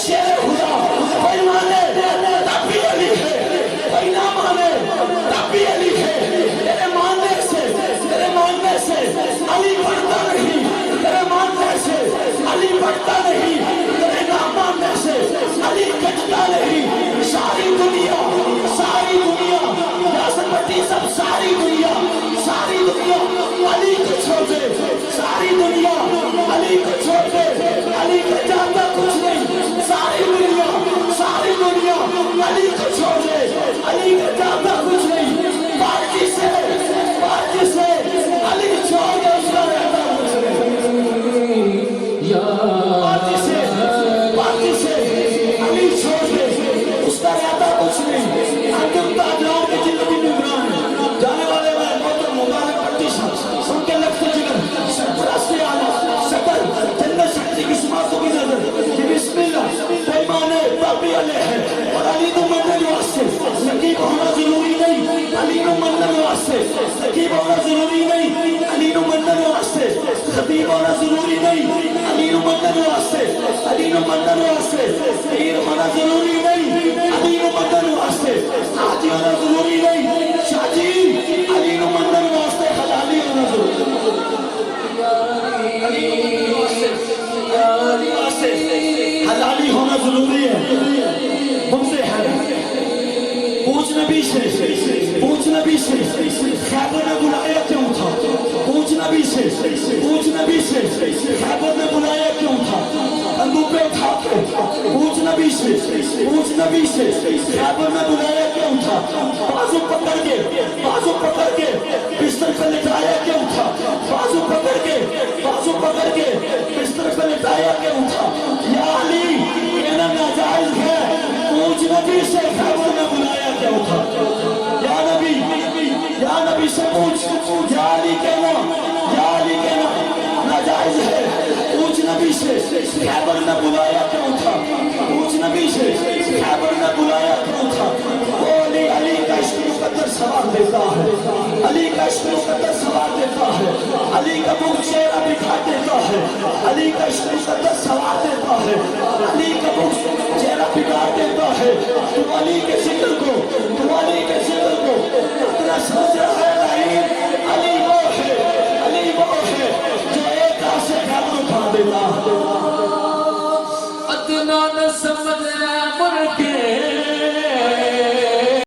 شیر خدا کوئی مانے تب بھی علی ہے، کوئی نہ مانے تب بھی علی ہے۔ تیرے ماننے سے علی بڑھتا نہیں، تیرے ماننے سے علی بڑھتا نہیں، تیرے نہ ماننے سے علی کٹتا نہیں۔ ساری دنیا ریاستپتی سب ساری دنیا علی کو چھوڑ دے، ساری دنیا علی کو چھوڑ دے، علی کو جاتا کچھ نہیں، ساری دنیا علی کو چھوڑ دے، علی کو جاتا کچھ نہیں۔ پارٹی سے علی چھوڑ دے، اس کا رہتا کچھ نہیں۔ پارٹی سے علی چھوڑ دے، اس کا رہتا کچھ نہیں۔ حاکم تاجران کے زندگی نگران جانے والے میں محترم مبارک پٹی صاحب، ان کے لفظ جگر سرپرست اعلیٰ صدر جنرل سیکرٹری کی سماعتوں کی نظر کہ بسم اللہ پیمانے تابع علیہ ہے اور علی کو مننے واسطے نقیب ہونا ضروری نہیں، علی کو مننے واسطے نقیب ہونا ضروری نہیں، علی کو مننے واسطے خطیب ہونا ضروری نہیں، علی کو مننے واسطے پیر ہونا ضروری نہیں، علی کو مننے واسطے حاجی ہونا ضروری نہیں، شاہ جی علی کو مننے واسطے حلالی ہونا ضروری حلالی ہونا ضروری ہے۔ مجھے ہے پوچھ نبی سے خیبر نے بلایا کیوں تھا، پوچھ نبی سے خیبر نے بلایا کیوں تھا، بندوقیں اٹھا کے پوچھ نبی سے خیبر نے بلایا کیوں تھا، بازو پکڑ کے بستر پہ لٹایا کیوں تھا، بازو پکڑ کے بستر پہ لٹایا کیوں تھا۔ یا علی یہ ناجائز ہے، پوچھ نبی سے خیبر نے بلایا کیوں تھا۔ یا نبی سے پوچھ، یا علی کہنا ناجائز ہے، پوچھ نبی سے خیبر نے بلایا کیوں تھا، پوچھ نبی سے خیبر نے بلایا کیوں تھا۔ علی کا عشق مقدر سوار دیتا ہے، علی کا عشق مقدر سوار دیتا ہے، علی کا بغض